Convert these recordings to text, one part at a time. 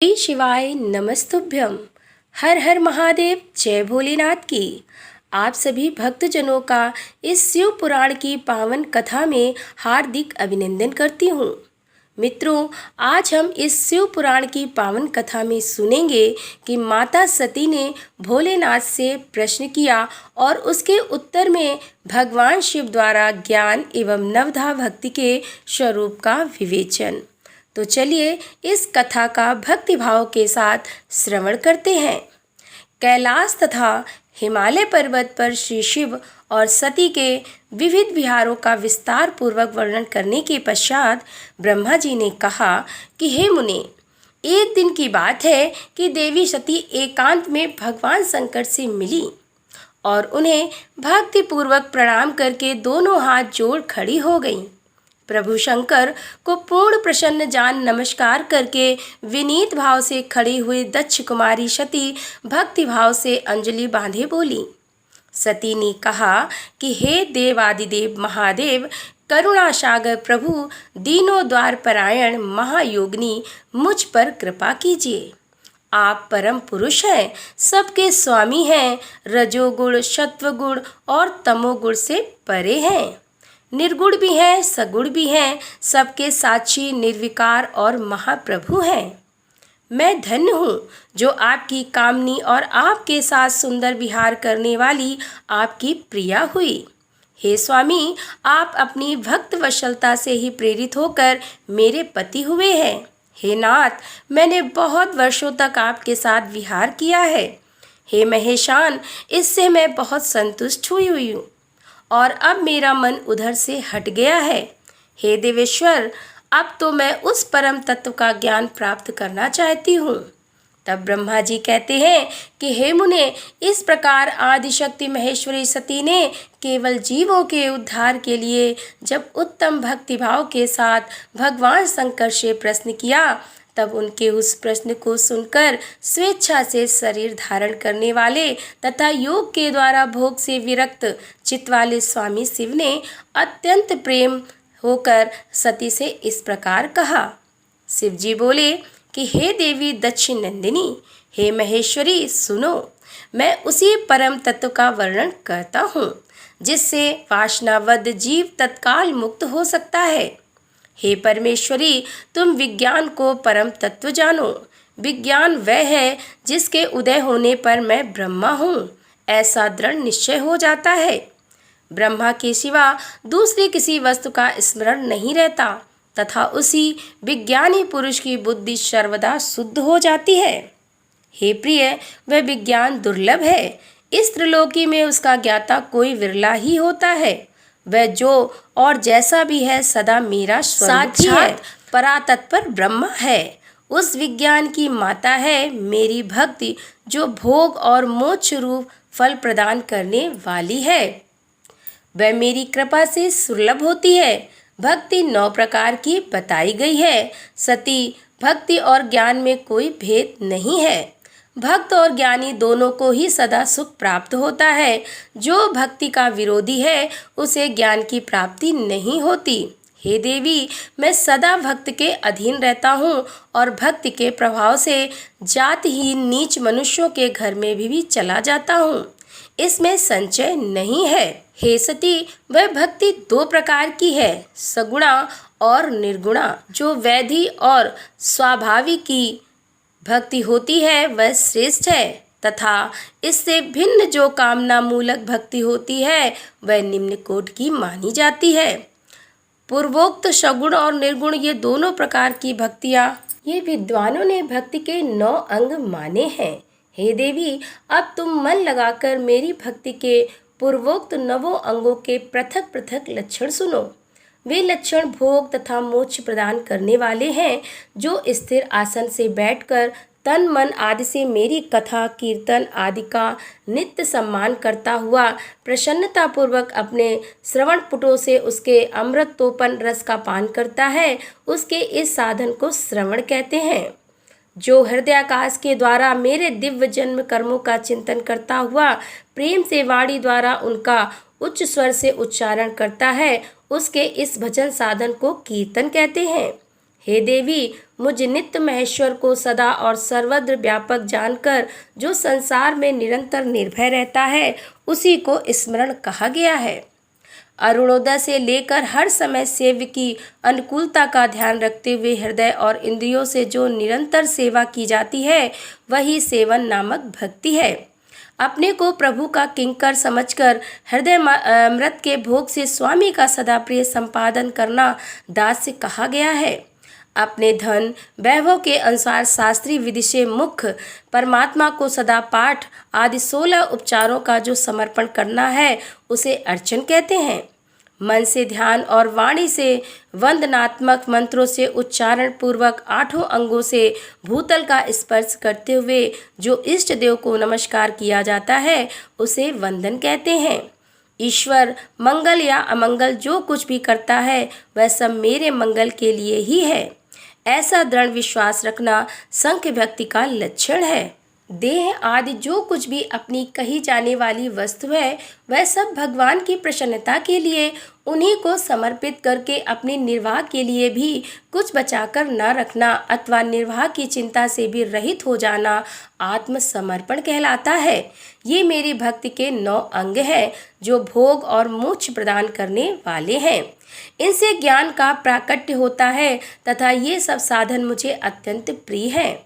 श्री शिवाय नमस्तुभ्यम। हर हर महादेव, जय भोलेनाथ की। आप सभी भक्तजनों का इस शिव पुराण की पावन कथा में हार्दिक अभिनंदन करती हूँ। मित्रों, आज हम इस शिव पुराण की पावन कथा में सुनेंगे कि माता सती ने भोलेनाथ से प्रश्न किया और उसके उत्तर में भगवान शिव द्वारा ज्ञान एवं नवधा भक्ति के स्वरूप का विवेचन। तो चलिए इस कथा का भक्तिभाव के साथ श्रवण करते हैं। कैलाश तथा हिमालय पर्वत पर श्री शिव और सती के विविध विहारों का विस्तार पूर्वक वर्णन करने के पश्चात ब्रह्मा जी ने कहा कि हे मुने, एक दिन की बात है कि देवी सती एकांत में भगवान शंकर से मिली और उन्हें भक्तिपूर्वक प्रणाम करके दोनों हाथ जोड़ खड़ी हो गईं। प्रभु शंकर को पूर्ण प्रसन्न जान नमस्कार करके विनीत भाव से खड़ी हुई दक्ष कुमारी सती भक्ति भाव से अंजलि बांधे बोली। सती ने कहा कि हे देवादिदेव महादेव, करुणा सागर प्रभु, दीनों द्वार परायण महायोगिनी, मुझ पर कृपा कीजिए। आप परम पुरुष हैं, सबके स्वामी हैं, रजोगुण सत्वगुण और तमोगुण से परे हैं, निर्गुण भी हैं, सगुण भी हैं, सबके साक्षी निर्विकार और महाप्रभु हैं। मैं धन्य हूँ जो आपकी कामनी और आपके साथ सुंदर विहार करने वाली आपकी प्रिया हुई। हे स्वामी, आप अपनी भक्त वत्सलता से ही प्रेरित होकर मेरे पति हुए हैं। हे नाथ, मैंने बहुत वर्षों तक आपके साथ विहार किया है। हे महेशान, इससे मैं बहुत संतुष्ट हुई हूँ और अब मेरा मन उधर से हट गया है। हे देवेश्वर, अब तो मैं उस परम तत्व का ज्ञान प्राप्त करना चाहती हूँ। तब ब्रह्मा जी कहते हैं कि हे मुने, इस प्रकार आदिशक्ति महेश्वरी सती ने केवल जीवों के उद्धार के लिए जब उत्तम भक्तिभाव के साथ भगवान शंकर से प्रश्न किया, तब उनके उस प्रश्न को सुनकर स्वेच्छा से शरीर धारण करने वाले तथा योग के द्वारा भोग से विरक्त चित्त वाले स्वामी शिव ने अत्यंत प्रेम होकर सती से इस प्रकार कहा। शिव जी बोले कि हे देवी दक्षिण नंदिनी, हे महेश्वरी, सुनो, मैं उसी परम तत्व का वर्णन करता हूँ जिससे वासनाबद्ध जीव तत्काल मुक्त हो सकता है। हे परमेश्वरी, तुम विज्ञान को परम तत्व जानो। विज्ञान वह है जिसके उदय होने पर मैं ब्रह्मा हूँ, ऐसा दृढ़ निश्चय हो जाता है। ब्रह्मा के सिवा दूसरी किसी वस्तु का स्मरण नहीं रहता तथा उसी विज्ञानी पुरुष की बुद्धि सर्वदा शुद्ध हो जाती है। हे प्रिय, वह विज्ञान दुर्लभ है। इस त्रिलोकी में उसका ज्ञाता कोई विरला ही होता है। वह जो और जैसा भी है सदा मेरा साक्षात परातत्पर ब्रह्म है। उस विज्ञान की माता है मेरी भक्ति, जो भोग और मोक्ष रूप फल प्रदान करने वाली है। वह मेरी कृपा से सुलभ होती है। भक्ति 9 प्रकार की बताई गई है। सती, भक्ति और ज्ञान में कोई भेद नहीं है। भक्त और ज्ञानी दोनों को ही सदा सुख प्राप्त होता है। जो भक्ति का विरोधी है उसे ज्ञान की प्राप्ति नहीं होती। हे देवी, मैं सदा भक्त के अधीन रहता हूँ और भक्ति के प्रभाव से जातहीन नीच मनुष्यों के घर में भी चला जाता हूँ। इसमें संचय नहीं है। हे सती, वह भक्ति 2 प्रकार की है, सगुणा और निर्गुणा। जो वैधि और स्वाभाविक की भक्ति होती है वह श्रेष्ठ है तथा इससे भिन्न जो कामना मूलक भक्ति होती है वह निम्न कोटि की मानी जाती है। पूर्वोक्त सगुण और निर्गुण ये दोनों प्रकार की भक्तियाँ ये विद्वानों ने भक्ति के 9 अंग माने हैं। हे देवी, अब तुम मन लगाकर मेरी भक्ति के पूर्वोक्त 9 अंगों के पृथक पृथक लक्षण सुनो। वे लक्षण भोग तथा मोक्ष प्रदान करने वाले हैं। जो स्थिर आसन से बैठकर तन मन आदि से मेरी कथा कीर्तन आदि का नित्य सम्मान करता हुआ प्रसन्नता पूर्वक अपने श्रवण पुटों से उसके अमृतोपन रस का पान करता है, उसके इस साधन को श्रवण कहते हैं। जो हृदयाकाश के द्वारा मेरे दिव्य जन्म कर्मों का चिंतन करता हुआ प्रेम से वाणी द्वारा उनका उच्च स्वर से उच्चारण करता है, उसके इस भजन साधन को कीर्तन कहते हैं। हे देवी, मुझ नित्य महेश्वर को सदा और सर्वत्र व्यापक जानकर जो संसार में निरंतर निर्भय रहता है, उसी को स्मरण कहा गया है। अरुणोदय से लेकर हर समय सेव्य की अनुकूलता का ध्यान रखते हुए हृदय और इंद्रियों से जो निरंतर सेवा की जाती है, वही सेवन नामक भक्ति है। अपने को प्रभु का किंकर समझकर हृदय अमृत के भोग से स्वामी का सदा प्रिय संपादन करना दास्य कहा गया है। अपने धन वैभव के अनुसार शास्त्रीय विधि से मुख्य परमात्मा को सदा पाठ आदि 16 उपचारों का जो समर्पण करना है, उसे अर्चन कहते हैं। मन से ध्यान और वाणी से वंदनात्मक मंत्रों से उच्चारण पूर्वक 8 अंगों से भूतल का स्पर्श करते हुए जो इष्ट देव को नमस्कार किया जाता है, उसे वंदन कहते हैं। ईश्वर मंगल या अमंगल जो कुछ भी करता है, वह सब मेरे मंगल के लिए ही है, ऐसा दृढ़ विश्वास रखना संख्य भक्ति का लक्षण है। देह आदि जो कुछ भी अपनी कही जाने वाली वस्तु है, वह सब भगवान की प्रसन्नता के लिए उन्हीं को समर्पित करके अपने निर्वाह के लिए भी कुछ बचाकर न रखना अथवा निर्वाह की चिंता से भी रहित हो जाना आत्मसमर्पण कहलाता है। ये मेरी भक्ति के 9 अंग हैं, जो भोग और मोक्ष प्रदान करने वाले हैं। इनसे ज्ञान का प्राकट्य होता है तथा ये सब साधन मुझे अत्यंत प्रिय हैं।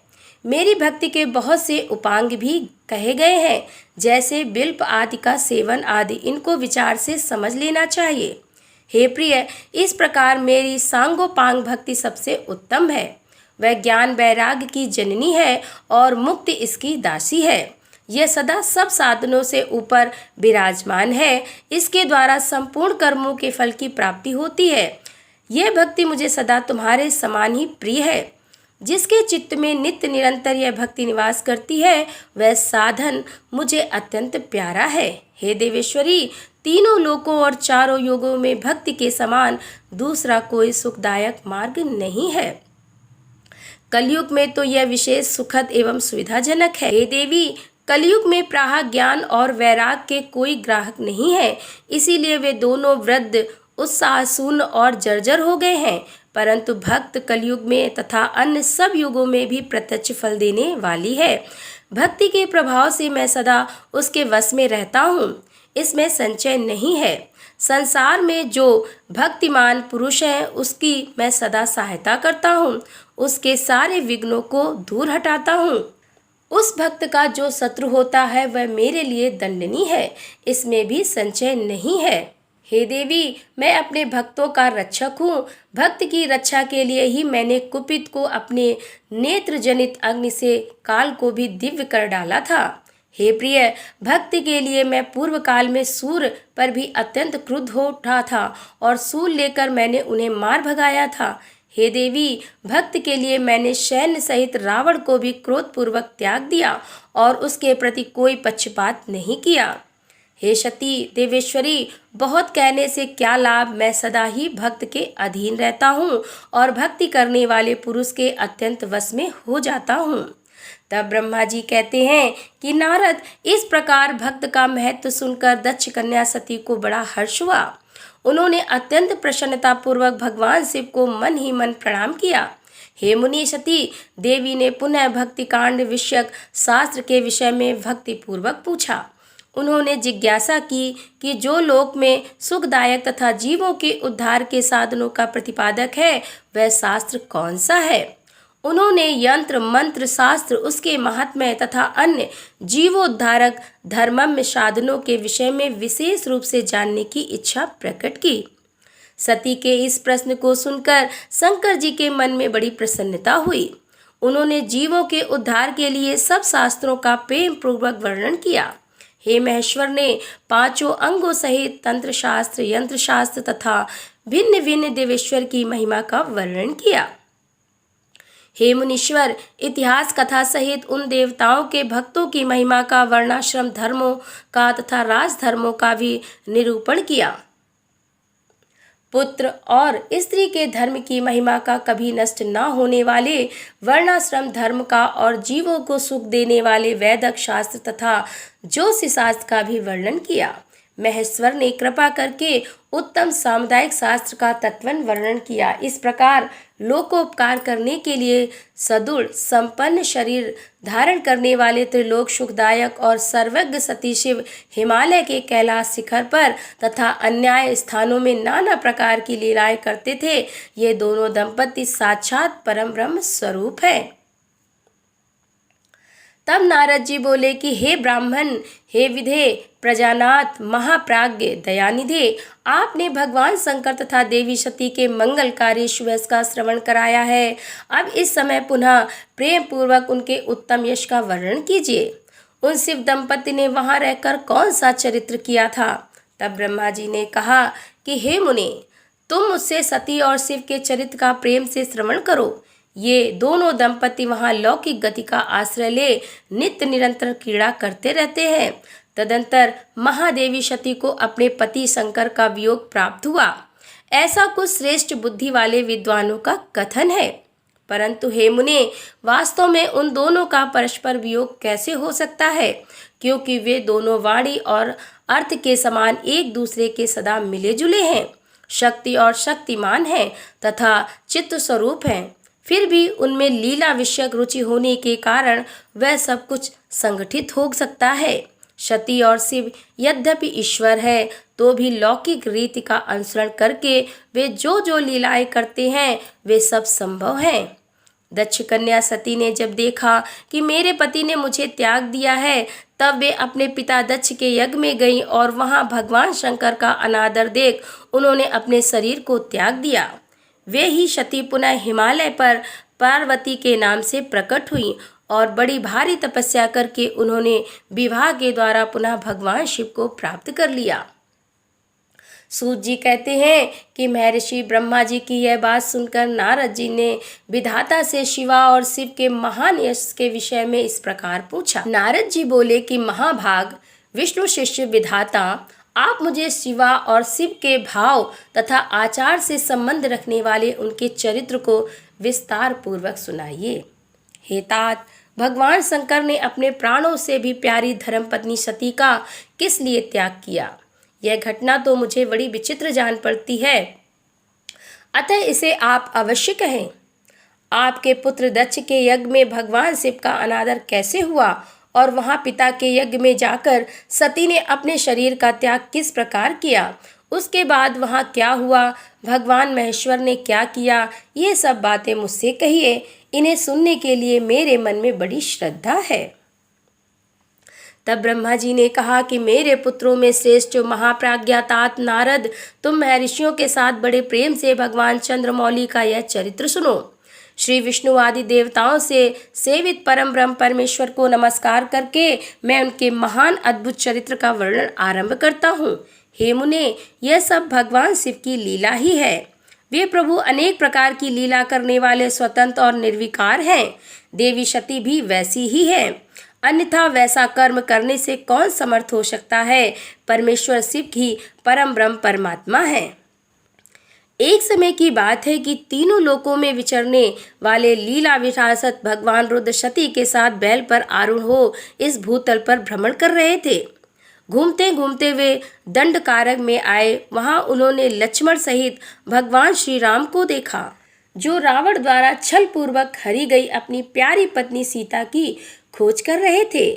मेरी भक्ति के बहुत से उपांग भी कहे गए हैं, जैसे बिल्व आदि का सेवन आदि। इनको विचार से समझ लेना चाहिए। हे प्रिय, इस प्रकार मेरी सांगोपांग भक्ति सबसे उत्तम है। वह ज्ञान वैराग्य की जननी है और मुक्ति इसकी दासी है। यह सदा सब साधनों से ऊपर विराजमान है। इसके द्वारा संपूर्ण कर्मों के फल की प्राप्ति होती है। यह भक्ति मुझे सदा तुम्हारे समान ही प्रिय है। जिसके चित्त में नित्य निरंतर यह भक्ति निवास करती है, वह साधन मुझे अत्यंत प्यारा है। हे देवेश्वरी, तीनों लोकों और चारों युगों में भक्ति के समान दूसरा कोई सुखदायक मार्ग नहीं है। कलयुग में तो यह विशेष सुखद एवं सुविधाजनक है। हे देवी, कलयुग में प्राह ज्ञान और वैराग के कोई ग्राहक नहीं है, इसीलिए वे दोनों वृद्ध उत्साहशून्य और जर्जर हो गए हैं। परंतु भक्त कलयुग में तथा अन्य सब युगों में भी प्रत्यक्ष फल देने वाली है। भक्ति के प्रभाव से मैं सदा उसके वश में रहता हूँ, इसमें संचय नहीं है। संसार में जो भक्तिमान पुरुष है, उसकी मैं सदा सहायता करता हूँ, उसके सारे विघ्नों को दूर हटाता हूँ। उस भक्त का जो शत्रु होता है, वह मेरे लिए दंडनीय है, इसमें भी संचय नहीं है। हे देवी, मैं अपने भक्तों का रक्षक हूँ। भक्त की रक्षा के लिए ही मैंने कुपित को अपने नेत्र जनित अग्नि से काल को भी दिव्य कर डाला था। हे प्रिय, भक्ति के लिए मैं पूर्व काल में सूर्य पर भी अत्यंत क्रुद्ध हो उठा था और सूल लेकर मैंने उन्हें मार भगाया था। हे देवी, भक्त के लिए मैंने सैन्य सहित रावण को भी क्रोधपूर्वक त्याग दिया और उसके प्रति कोई पक्षपात नहीं किया। हे सती देवेश्वरी, बहुत कहने से क्या लाभ, मैं सदा ही भक्त के अधीन रहता हूँ और भक्ति करने वाले पुरुष के अत्यंत वश में हो जाता हूँ। तब ब्रह्मा जी कहते हैं कि नारद, इस प्रकार भक्त का महत्व सुनकर दक्ष कन्या सती को बड़ा हर्ष हुआ। उन्होंने अत्यंत प्रसन्नता पूर्वक भगवान शिव को मन ही मन प्रणाम किया। हे मुनि सती, देवी ने पुनः भक्ति कांड विषयक शास्त्र के विषय में भक्ति पूर्वक पूछा। उन्होंने जिज्ञासा की कि जो लोक में सुखदायक तथा जीवों के उद्धार के साधनों का प्रतिपादक है, वह शास्त्र कौन सा है। उन्होंने यंत्र मंत्र शास्त्र, उसके महात्म्य तथा अन्य जीवोद्धारक धर्मम्य साधनों के विषय में विशेष रूप से जानने की इच्छा प्रकट की। सती के इस प्रश्न को सुनकर शंकर जी के मन में बड़ी प्रसन्नता हुई। उन्होंने जीवों के उद्धार के लिए सब शास्त्रों का प्रेम पूर्वक वर्णन किया। हे महेश्वर ने पांचों अंगों सहित तंत्र शास्त्र, यंत्र शास्त्र तथा भिन्न भिन्न देवेश्वर की महिमा का वर्णन किया। हे मुनीश्वर, इतिहास कथा सहित उन देवताओं के भक्तों की महिमा का, वर्णाश्रम धर्मों का तथा राज धर्मों का भी निरूपण किया। पुत्र और स्त्री के धर्म की महिमा का, कभी नष्ट न होने वाले वर्णाश्रम धर्म का और जीवों को सुख देने वाले वैदिक शास्त्र तथा ज्योतिष शास्त्र का भी वर्णन किया। महेश्वर ने कृपा करके उत्तम सामुदायिक शास्त्र का तत्वन वर्णन किया। इस प्रकार लोकोपकार करने के लिए सदृढ़ संपन्न शरीर धारण करने वाले त्रिलोक सुखदायक और सर्वज्ञ सती शिव हिमालय के कैलाश शिखर पर तथा अन्य स्थानों में नाना प्रकार की लीलाएं करते थे। ये दोनों दंपति साक्षात परम ब्रह्म स्वरूप है। तब नारद जी बोले कि हे ब्राह्मण, हे विधे, प्रजानाथ, महाप्राज्ञ, दयानिधे, आपने भगवान शंकर तथा देवी सती के मंगलकारी सुयश का श्रवण कराया है। अब इस समय पुनः प्रेम पूर्वक उनके उत्तम यश का वर्णन कीजिए। उन शिव दंपति ने वहां रहकर कौन सा चरित्र किया था? तब ब्रह्मा जी ने कहा कि हे मुने, तुम मुझसे सती और शिव के चरित्र का प्रेम से श्रवण करो। ये दोनों दंपति वहां लौकिक गति का आश्रय ले नित्य निरंतर क्रीड़ा करते रहते हैं। तदंतर महादेवी सती को अपने पति शंकर का वियोग प्राप्त हुआ, ऐसा कुछ श्रेष्ठ बुद्धि वाले विद्वानों का कथन है। परंतु हे मुने, वास्तव में उन दोनों का परस्पर वियोग कैसे हो सकता है? क्योंकि वे दोनों वाणी और अर्थ के समान एक दूसरे के सदा मिले जुले हैं, शक्ति और शक्तिमान हैं तथा चित्त स्वरूप हैं। फिर भी उनमें लीला विषयक रुचि होने के कारण वह सब कुछ संगठित हो सकता है। सती और शिव यद्यपि ईश्वर है, तो भी लौकिक रीति का अनुसरण करके वे जो जो लीलाएं करते हैं वे सब संभव हैं। दक्ष कन्या सती ने जब देखा कि मेरे पति ने मुझे त्याग दिया है, तब वे अपने पिता दक्ष के यज्ञ में गई और वहां भगवान शंकर का अनादर देख उन्होंने अपने शरीर को त्याग दिया। वे ही सती पुनः हिमालय पर पार्वती के नाम से प्रकट हुई और बड़ी भारी तपस्या करके उन्होंने विवाह के द्वारा पुनः भगवान शिव को प्राप्त कर लिया। सूत जी कहते हैं कि महर्षि ब्रह्मा जी की यह बात सुनकर नारद जी ने विधाता से शिवा और शिव के महान यश के विषय में इस प्रकार पूछा। नारद जी बोले कि महाभाग विष्णु शिष्य विधाता, आप मुझे शिवा और शिव के भाव तथा आचार से संबंध रखने वाले उनके चरित्र को विस्तार पूर्वक सुनाइए। हे तात, भगवान शंकर ने अपने प्राणों से भी प्यारी धर्मपत्नी सती का किस लिए त्याग किया? यह घटना तो मुझे बड़ी विचित्र जान पड़ती है, अतः इसे आप अवश्य कहें। आपके पुत्र दक्ष के यज्ञ में भगवान शिव का अनादर कैसे हुआ और वहां पिता के यज्ञ में जाकर सती ने अपने शरीर का त्याग किस प्रकार किया? उसके बाद वहां क्या हुआ? भगवान महेश्वर ने क्या किया? ये सब बातें मुझसे कहिए। इन्हें सुनने के लिए मेरे मन में बड़ी श्रद्धा है। तब ब्रह्मा जी ने कहा कि मेरे पुत्रों में श्रेष्ठ महाप्राज्ञातात नारद, तुम महर्षियों के साथ बड़े प्रेम से भगवान चंद्रमौली का यह चरित्र सुनो। श्री विष्णु आदि देवताओं से सेवित परम ब्रह्म परमेश्वर को नमस्कार करके मैं उनके महान अद्भुत चरित्र का वर्णन आरंभ करता हूँ। हे मुने, यह सब भगवान शिव की लीला ही है। वे प्रभु अनेक प्रकार की लीला करने वाले स्वतंत्र और निर्विकार हैं। देवी सती भी वैसी ही है, अन्यथा वैसा कर्म करने से कौन समर्थ हो सकता है? परमेश्वर शिव ही परम ब्रह्म परमात्मा है। एक समय की बात है कि तीनों लोकों में विचरने वाले लीला विशारद भगवान रुद्र सती के साथ बैल पर आरूढ़ हो इस भूतल पर भ्रमण कर रहे थे। घूमते घूमते वे दंडकारक में आए। वहां उन्होंने लक्ष्मण सहित भगवान श्री राम को देखा, जो रावण द्वारा छल पूर्वक हरी गई अपनी प्यारी पत्नी सीता की खोज कर रहे थे।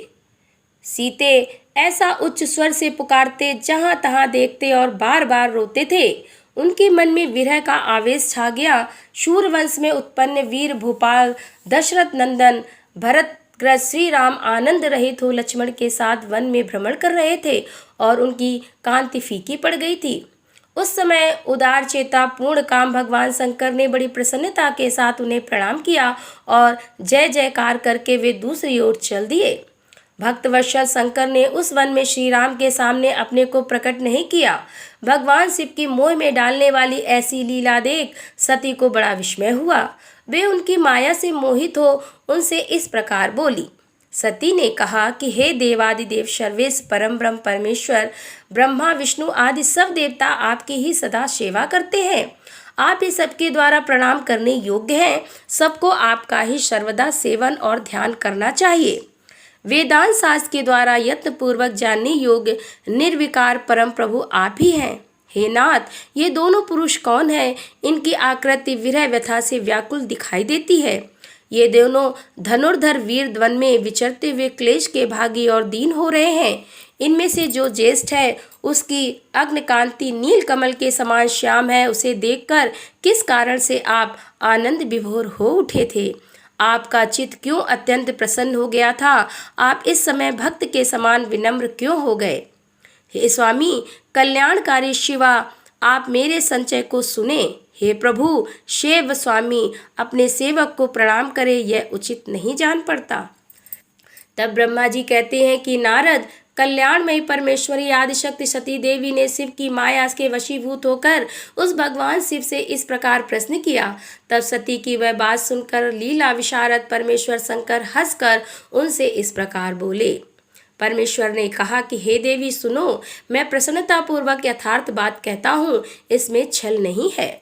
सीते ऐसा उच्च स्वर से पुकारते, जहां तहां देखते और बार बार रोते थे। उनके मन में विरह का आवेश छा गया। शूरवंश में उत्पन्न वीर भूपाल दशरथ नंदन भरत ग्रज श्री राम आनंद रहित हो लक्ष्मण के साथ वन में भ्रमण कर रहे थे और उनकी कांति फीकी पड़ गई थी। उस समय उदार चेता पूर्ण काम भगवान शंकर ने बड़ी प्रसन्नता के साथ उन्हें प्रणाम किया और जय जयकार करके वे दूसरी ओर चल दिए। भक्तवत्सल शंकर ने उस वन में श्री राम के सामने अपने को प्रकट नहीं किया। भगवान शिव की मोह में डालने वाली ऐसी लीला देख सती को बड़ा विस्मय हुआ। वे उनकी माया से मोहित हो उनसे इस प्रकार बोली। सती ने कहा कि हे देवादिदेव सर्वेश परम ब्रह्म परमेश्वर, ब्रह्मा विष्णु आदि सब देवता आपकी ही सदा सेवा करते हैं। आप ही सबके द्वारा प्रणाम करने योग्य हैं। सबको आपका ही सर्वदा सेवन और ध्यान करना चाहिए। वेदांत शास्त्र के द्वारा यत्न पूर्वक जानने योग्य निर्विकार परम प्रभु आप ही हैं। हे नाथ, ये दोनों पुरुष कौन है? इनकी आकृति विरह व्यथा से व्याकुल दिखाई देती है। ये दोनों धनुर्धर वीर वन में विचरते हुए क्लेश के भागी और दीन हो रहे हैं। इनमें से जो ज्येष्ठ है उसकी अग्निकांति नील कमल के समान श्याम है। उसे देखकर किस कारण से आप आनंद विभोर हो उठे थे? आपका चित्त क्यों अत्यंत प्रसन्न हो गया था? आप इस समय भक्त के समान विनम्र क्यों हो गए? हे स्वामी कल्याणकारी शिवा, आप मेरे संचय को सुने। हे प्रभु शिव स्वामी, अपने सेवक को प्रणाम करे, यह उचित नहीं जान पड़ता। तब ब्रह्मा जी कहते हैं कि नारद, कल्याणमयी परमेश्वरी आदिशक्ति सती देवी ने शिव की माया के वशीभूत होकर उस भगवान शिव से इस प्रकार प्रश्न किया। तब सती की वह बात सुनकर लीला विशारद परमेश्वर शंकर हंसकर उनसे इस प्रकार बोले। परमेश्वर ने कहा कि हे देवी सुनो, मैं प्रसन्नतापूर्वक यथार्थ बात कहता हूँ, इसमें छल नहीं है।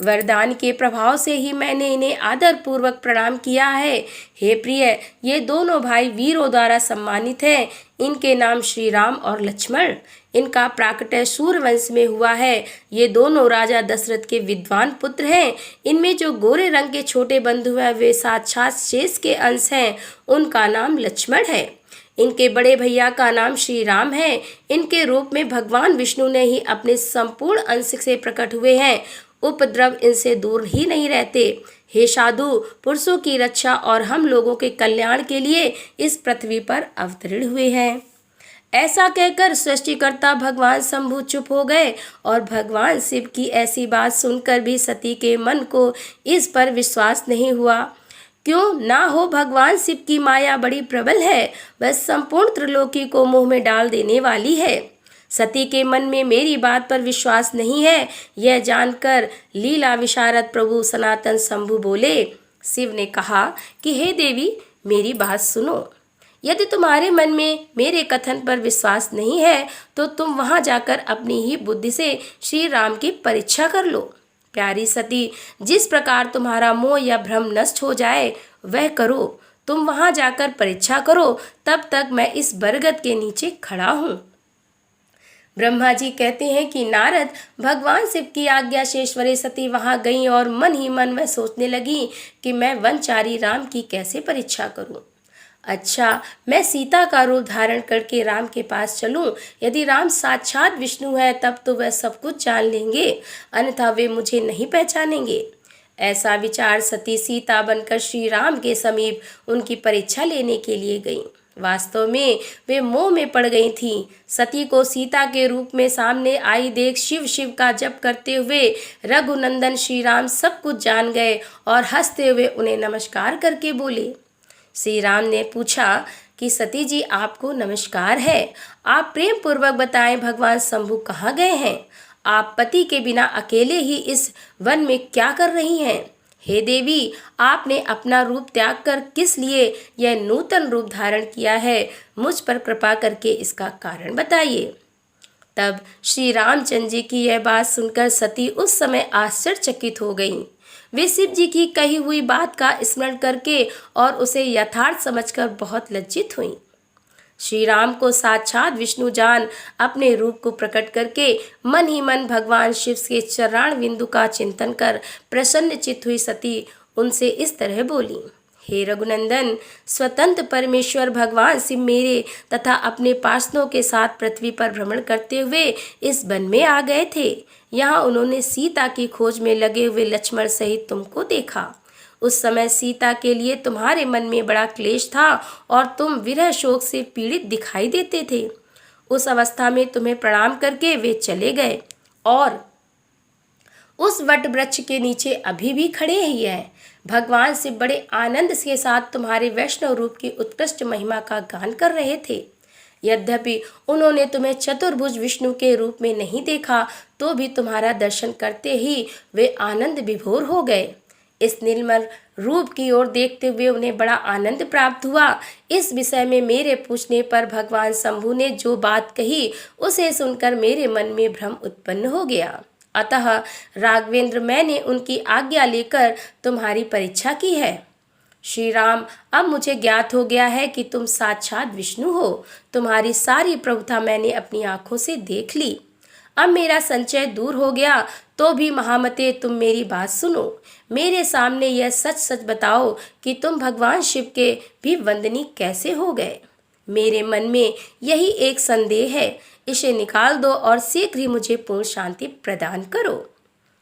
वरदान के प्रभाव से ही मैंने इन्हें आदर पूर्वक प्रणाम किया है। हे प्रिय, ये दोनों भाई वीरों द्वारा सम्मानित हैं। इनके नाम श्री राम और लक्ष्मण। इनका प्राकट्य सूर्यवंश में हुआ है। ये दोनों राजा दशरथ के विद्वान पुत्र हैं। इनमें जो गोरे रंग के छोटे बंधु हैं वे साक्षात शेष के अंश हैं। उनका नाम लक्ष्मण है। इनके बड़े भैया का नाम श्री राम है। इनके रूप में भगवान विष्णु ने ही अपने संपूर्ण अंश से प्रकट हुए हैं। उपद्रव इनसे दूर ही नहीं रहते। हे साधु, पुरुषों की रक्षा और हम लोगों के कल्याण के लिए इस पृथ्वी पर अवतरण हुए हैं। ऐसा कहकर सृष्टिकर्ता भगवान शंभु चुप हो गए और भगवान शिव की ऐसी बात सुनकर भी सती के मन को इस पर विश्वास नहीं हुआ। क्यों ना हो, भगवान शिव की माया बड़ी प्रबल है। वह संपूर्ण त्रिलोकी को मुंह में डाल देने वाली है। सती के मन में मेरी बात पर विश्वास नहीं है, यह जानकर लीला विशारद प्रभु सनातन शंभु बोले। शिव ने कहा कि हे देवी, मेरी बात सुनो। यदि तुम्हारे मन में मेरे कथन पर विश्वास नहीं है तो तुम वहां जाकर अपनी ही बुद्धि से श्री राम की परीक्षा कर लो। प्यारी सती, जिस प्रकार तुम्हारा मोह या भ्रम नष्ट हो जाए वह करो। तुम वहां जाकर परीक्षा करो, तब तक मैं इस बरगद के नीचे खड़ा हूँ। ब्रह्मा जी कहते हैं कि नारद, भगवान शिव की आज्ञा से ईश्वरी सती वहां गई और मन ही मन में सोचने लगी कि मैं वनचारी राम की कैसे परीक्षा करूं। अच्छा, मैं सीता का रूप धारण करके राम के पास चलूं। यदि राम साक्षात विष्णु है तब तो वह सब कुछ जान लेंगे, अन्यथा वे मुझे नहीं पहचानेंगे। ऐसा विचार सती सीता बनकर श्री राम के समीप उनकी परीक्षा लेने के लिए गईं। वास्तव में वे मोह में पड़ गई थीं। सती को सीता के रूप में सामने आई देख शिव शिव का जप करते हुए रघुनंदन श्री राम सब कुछ जान गए और हंसते हुए उन्हें नमस्कार करके बोले। श्री राम ने पूछा कि सती जी, आपको नमस्कार है। आप प्रेम पूर्वक बताएं, भगवान शंभु कहाँ गए हैं? आप पति के बिना अकेले ही इस वन में क्या कर रही हैं? हे देवी, आपने अपना रूप त्याग कर किस लिए यह नूतन रूप धारण किया है? मुझ पर कृपा करके इसका कारण बताइए। तब श्री रामचंद्र जी की यह बात सुनकर सती उस समय आश्चर्यचकित हो गईं। वे शिव जी की कही हुई बात का स्मरण करके और उसे यथार्थ समझकर बहुत लज्जित हुईं। श्री राम को साक्षात विष्णु जान अपने रूप को प्रकट करके मन ही मन भगवान शिव के चरण बिंदु का चिंतन कर प्रसन्न चित्त हुई सती उनसे इस तरह बोली। हे रघुनंदन, स्वतंत्र परमेश्वर भगवान शिव मेरे तथा अपने पार्षदों के साथ पृथ्वी पर भ्रमण करते हुए इस वन में आ गए थे। यहाँ उन्होंने सीता की खोज में लगे हुए लक्ष्मण सहित तुमको देखा। उस समय सीता के लिए तुम्हारे मन में बड़ा क्लेश था और तुम विरह शोक से पीड़ित दिखाई देते थे। उस अवस्था में तुम्हें प्रणाम करके वे चले गए और उस वट वृक्ष के नीचे अभी भी खड़े ही हैं। भगवान शिव बड़े आनंद के साथ तुम्हारे वैष्णव रूप की उत्कृष्ट महिमा का गान कर रहे थे। यद्यपि उन्होंने तुम्हें चतुर्भुज विष्णु के रूप में नहीं देखा तो भी तुम्हारा दर्शन करते ही वे आनंद विभोर हो गए। इस निर्मल रूप की ओर देखते हुए उन्हें बड़ा आनंद प्राप्त हुआ। इस विषय में मेरे पूछने पर भगवान शंभु ने जो बात कही उसे सुनकर मेरे मन में भ्रम उत्पन्न हो गया। अतः राघवेंद्र, मैंने उनकी आज्ञा लेकर तुम्हारी परीक्षा की है। श्री राम, अब मुझे ज्ञात हो गया है कि तुम साक्षात विष्णु हो। तुम्हारी सारी प्रभुता मैंने अपनी आंखों से देख ली। अब मेरा संचय दूर हो गया तो भी महामते तुम मेरी बात सुनो। मेरे सामने यह सच सच बताओ कि तुम भगवान शिव के भी वंदनी कैसे हो गए। मेरे मन में यही एक संदेह है, इसे निकाल दो और शीघ्र ही मुझे पूर्ण शांति प्रदान करो।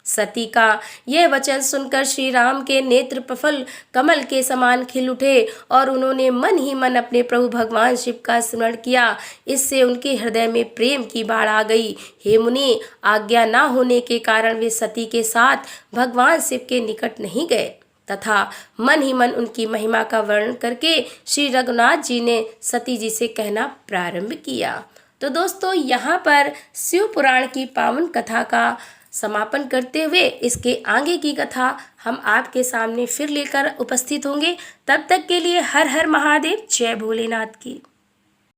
सती का यह वचन सुनकर श्री राम के नेत्र प्रफुल्ल कमल के समान खिल उठे और उन्होंने मन ही मन अपने प्रभु भगवान शिव का स्मरण किया। इससे उनके हृदय में प्रेम की बाढ़ आ गई। हे मुनि, आज्ञा ना होने के कारण वे सती के साथ भगवान शिव के निकट नहीं गए तथा मन ही मन उनकी महिमा का वर्णन करके श्री रघुनाथ जी ने सती जी से कहना प्रारंभ किया। तो दोस्तों, यहाँ पर शिव पुराण की पावन कथा का समापन करते हुए इसके आगे की कथा हम आपके सामने फिर लेकर उपस्थित होंगे। तब तक के लिए हर हर महादेव, जय भोलेनाथ की।